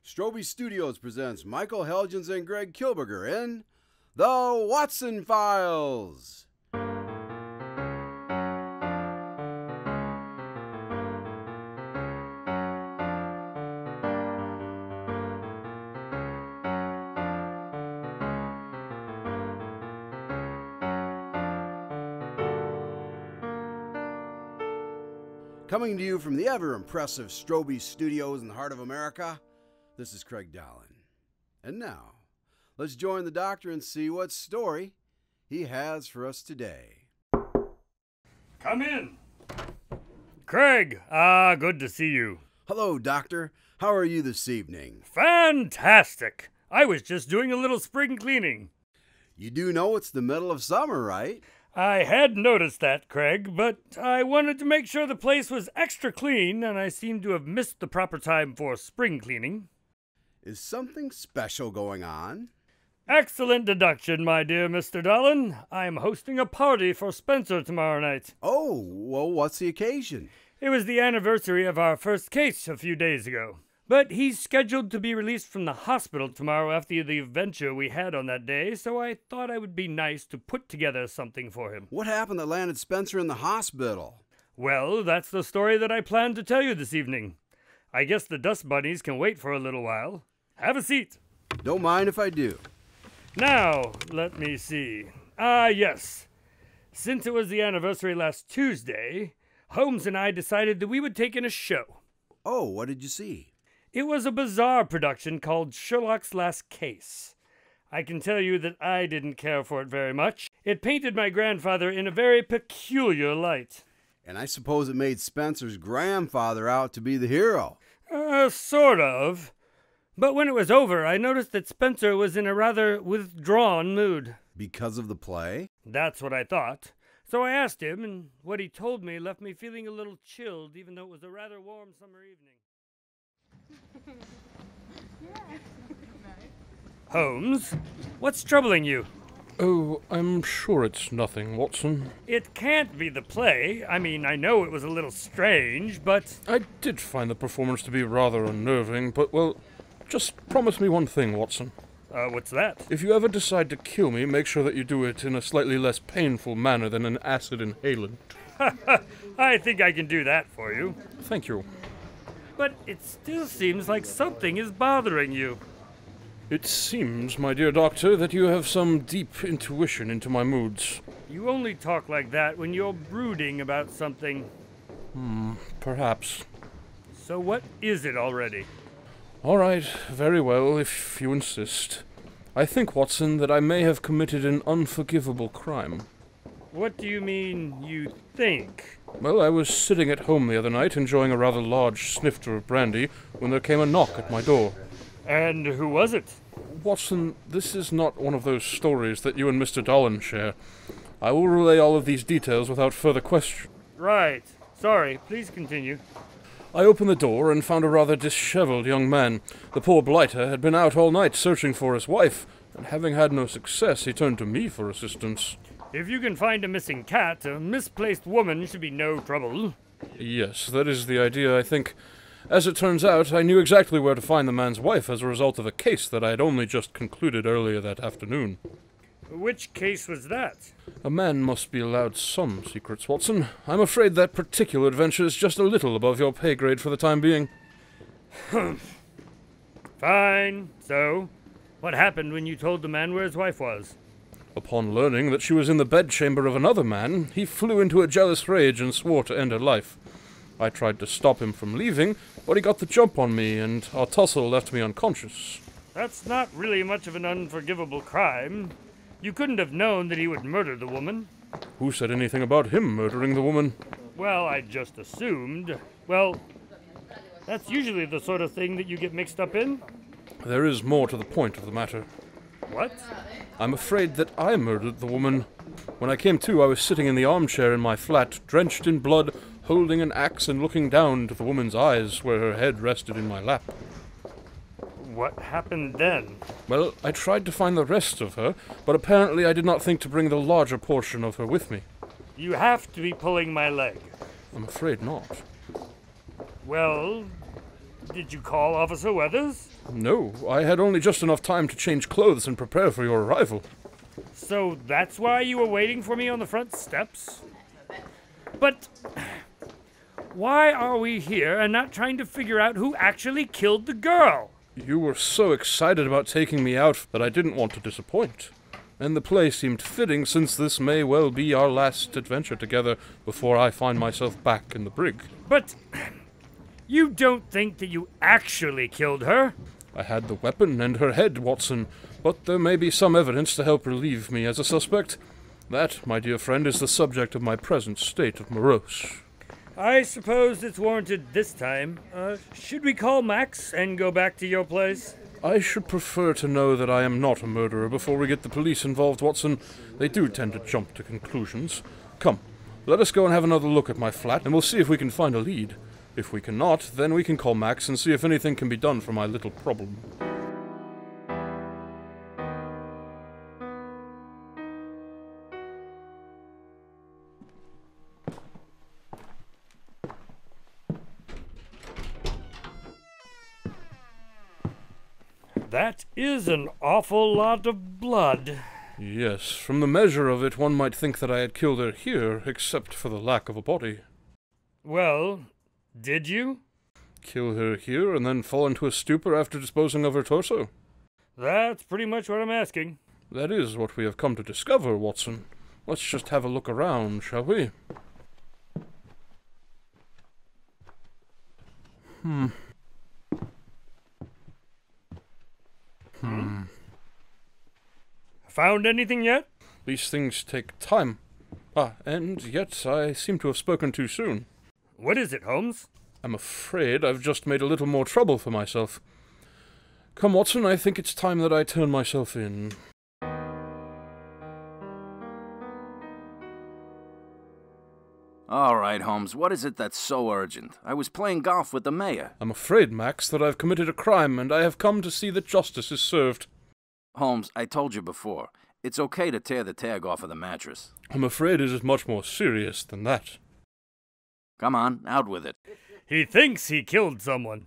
Strobe Studios presents Michael Helgens and Greg Kilberger in The Watson Files. Coming to you from the ever-impressive Strobe Studios in the heart of America, this is Craig Dahlen. And now, let's join the doctor and see what story he has for us today. Come in. Craig, good to see you. Hello, doctor. How are you this evening? Fantastic. I was just doing a little spring cleaning. You do know it's the middle of summer, right? I had noticed that, Craig, but I wanted to make sure the place was extra clean, and I seem to have missed the proper time for spring cleaning. Is something special going on? Excellent deduction, my dear Mr. Dahlen. I am hosting a party for Spencer tomorrow night. Oh, well, what's the occasion? It was the anniversary of our first case a few days ago. But he's scheduled to be released from the hospital tomorrow after the adventure we had on that day, so I thought it would be nice to put together something for him. What happened that landed Spencer in the hospital? Well, that's the story that I planned to tell you this evening. I guess the dust bunnies can wait for a little while. Have a seat. Don't mind if I do. Now, let me see. Yes. Since it was the anniversary last Tuesday, Holmes and I decided that we would take in a show. Oh, what did you see? It was a bizarre production called Sherlock's Last Case. I can tell you that I didn't care for it very much. It painted my grandfather in a very peculiar light. And I suppose it made Spencer's grandfather out to be the hero. Sort of. But when it was over, I noticed that Spencer was in a rather withdrawn mood. Because of the play? That's what I thought. So I asked him, and what he told me left me feeling a little chilled, even though it was a rather warm summer evening. Holmes, what's troubling you? Oh, I'm sure it's nothing, Watson. It can't be the play. I mean, I know it was a little strange, but... I did find the performance to be rather unnerving, but, well, just promise me one thing, Watson. What's that? If you ever decide to kill me, make sure that you do it in a slightly less painful manner than an acid inhalant. I think I can do that for you. Thank you. But it still seems like something is bothering you. It seems, my dear doctor, that you have some deep intuition into my moods. You only talk like that when you're brooding about something. Perhaps. So what is it already? All right, very well, if you insist. I think, Watson, that I may have committed an unforgivable crime. What do you mean, you think? Well, I was sitting at home the other night, enjoying a rather large snifter of brandy, when there came a knock at my door. And who was it? Watson, this is not one of those stories that you and Mr. Dahlen share. I will relay all of these details without further question. Right. Sorry, please continue. I opened the door and found a rather disheveled young man. The poor blighter had been out all night searching for his wife, and having had no success, he turned to me for assistance. If you can find a missing cat, a misplaced woman should be no trouble. Yes, that is the idea, I think. As it turns out, I knew exactly where to find the man's wife as a result of a case that I had only just concluded earlier that afternoon. Which case was that? A man must be allowed some secrets, Watson. I'm afraid that particular adventure is just a little above your pay grade for the time being. Fine. So, what happened when you told the man where his wife was? Upon learning that she was in the bedchamber of another man, he flew into a jealous rage and swore to end her life. I tried to stop him from leaving, but he got the jump on me, and our tussle left me unconscious. That's not really much of an unforgivable crime. You couldn't have known that he would murder the woman. Who said anything about him murdering the woman? Well, I just assumed. Well, that's usually the sort of thing that you get mixed up in. There is more to the point of the matter. What? I'm afraid that I murdered the woman. When I came to, I was sitting in the armchair in my flat, drenched in blood, holding an axe and looking down into the woman's eyes where her head rested in my lap. What happened then? Well, I tried to find the rest of her, but apparently I did not think to bring the larger portion of her with me. You have to be pulling my leg. I'm afraid not. Well, Did you call Officer Weathers? No, I had only just enough time to change clothes and prepare for your arrival. So that's why you were waiting for me on the front steps? But why are we here and not trying to figure out who actually killed the girl? You were so excited about taking me out that I didn't want to disappoint. And the play seemed fitting since this may well be our last adventure together before I find myself back in the brig. But you don't think that you actually killed her? I had the weapon and her head, Watson, but there may be some evidence to help relieve me as a suspect. That, my dear friend, is the subject of my present state of morose. I suppose it's warranted this time. Should we call Max and go back to your place? I should prefer to know that I am not a murderer before we get the police involved, Watson. They do tend to jump to conclusions. Come, let us go and have another look at my flat, and we'll see if we can find a lead. If we cannot, then we can call Max and see if anything can be done for my little problem. That is an awful lot of blood. Yes, from the measure of it, one might think that I had killed her here, except for the lack of a body. Well, did you? Kill her here and then fall into a stupor after disposing of her torso? That's pretty much what I'm asking. That is what we have come to discover, Watson. Let's just have a look around, shall we? Found anything yet? These things take time. And yet I seem to have spoken too soon. What is it, Holmes? I'm afraid I've just made a little more trouble for myself. Come, Watson, I think it's time that I turn myself in. All right, Holmes, what is it that's so urgent? I was playing golf with the mayor. I'm afraid, Max, that I've committed a crime, and I have come to see that justice is served. Holmes, I told you before, it's okay to tear the tag off of the mattress. I'm afraid it is much more serious than that. Come on, out with it. He thinks he killed someone.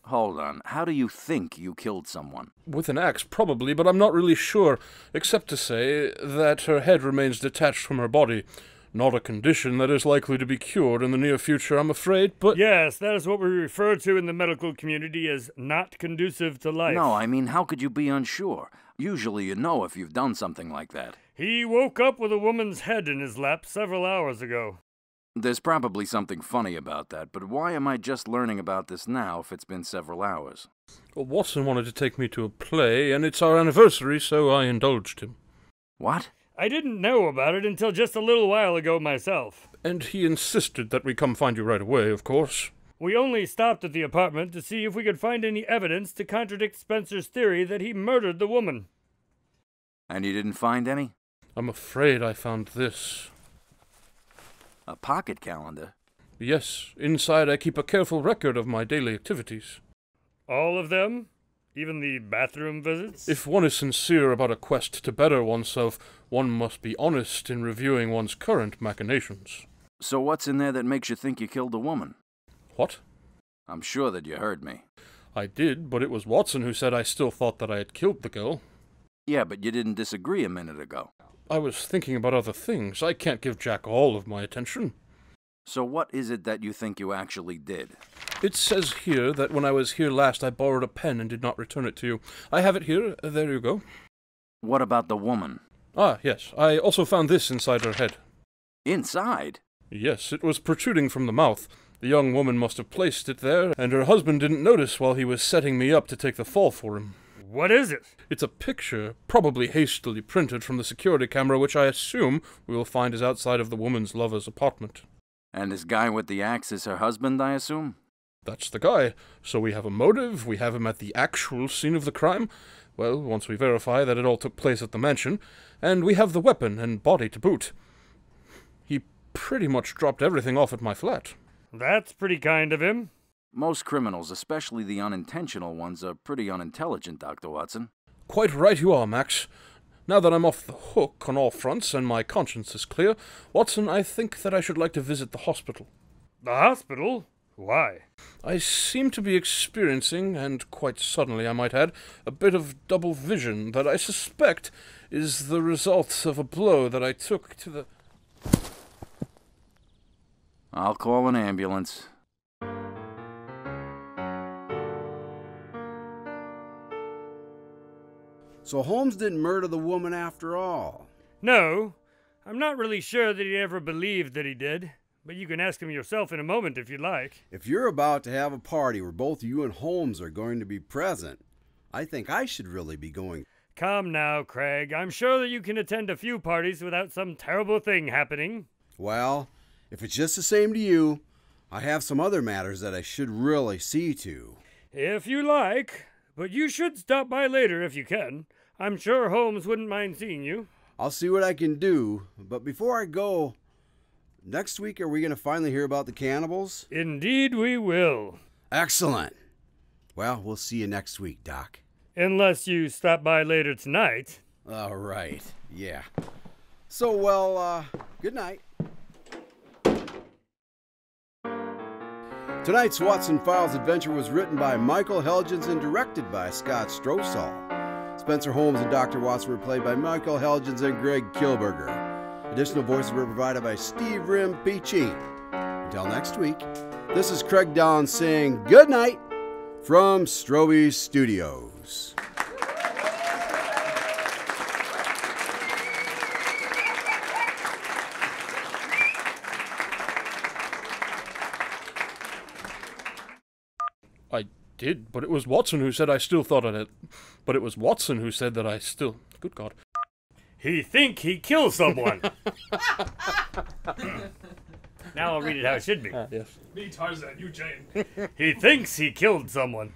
Hold on, how do you think you killed someone? With an axe, probably, but I'm not really sure, except to say that her head remains detached from her body. Not a condition that is likely to be cured in the near future, I'm afraid, but... Yes, that is what we refer to in the medical community as not conducive to life. No, I mean, how could you be unsure? Usually you know if you've done something like that. He woke up with a woman's head in his lap several hours ago. There's probably something funny about that, but why am I just learning about this now if it's been several hours? Well, Watson wanted to take me to a play, and it's our anniversary, so I indulged him. What? I didn't know about it until just a little while ago myself. And he insisted that we come find you right away, of course. We only stopped at the apartment to see if we could find any evidence to contradict Spencer's theory that he murdered the woman. And you didn't find any? I'm afraid I found this. A pocket calendar? Yes, inside I keep a careful record of my daily activities. All of them? Even the bathroom visits? If one is sincere about a quest to better oneself, one must be honest in reviewing one's current machinations. So what's in there that makes you think you killed a woman? What? I'm sure that you heard me. I did, but it was Watson who said I still thought that I had killed the girl. Yeah, but you didn't disagree a minute ago. I was thinking about other things. I can't give Jack all of my attention. So what is it that you think you actually did? It says here that when I was here last I borrowed a pen and did not return it to you. I have it here. There you go. What about the woman? Ah, yes. I also found this inside her head. Inside? Yes, it was protruding from the mouth. The young woman must have placed it there, and her husband didn't notice while he was setting me up to take the fall for him. What is it? It's a picture, probably hastily printed from the security camera, which I assume we will find is outside of the woman's lover's apartment. And this guy with the axe is her husband, I assume? That's the guy. So we have a motive, we have him at the actual scene of the crime. Well, once we verify that it all took place at the mansion, and we have the weapon and body to boot. He pretty much dropped everything off at my flat. That's pretty kind of him. Most criminals, especially the unintentional ones, are pretty unintelligent, Dr. Watson. Quite right you are, Max. Now that I'm off the hook on all fronts and my conscience is clear, Watson, I think that I should like to visit the hospital. The hospital? Why? I seem to be experiencing, and quite suddenly I might add, a bit of double vision that I suspect is the result of a blow that I took to the... I'll call an ambulance. So Holmes didn't murder the woman after all. No, I'm not really sure that he ever believed that he did, but you can ask him yourself in a moment if you'd like. If you're about to have a party where both you and Holmes are going to be present, I think I should really be going. Come now, Craig. I'm sure that you can attend a few parties without some terrible thing happening. Well, if it's just the same to you, I have some other matters that I should really see to. If you like, but you should stop by later if you can. I'm sure Holmes wouldn't mind seeing you. I'll see what I can do, but before I go, next week are we going to finally hear about the cannibals? Indeed we will. Excellent. Well, we'll see you next week, Doc. Unless you stop by later tonight. All right, yeah. So, well, good night. Tonight's Watson Files adventure was written by Michael Helgens and directed by Scott Strosahl. Spencer Holmes and Dr. Watson were played by Michael Helgens and Greg Kilberger. Additional voices were provided by Steve Rimpici. Until next week, this is Craig Dahlen saying good night from Strobe Studios. I did, but it was Watson who said I still thought of it. But it was Watson who said that I still... Good God. He think he killed someone. Now I'll read it how it should be. Yes. Me, Tarzan, you, Jane. He thinks he killed someone.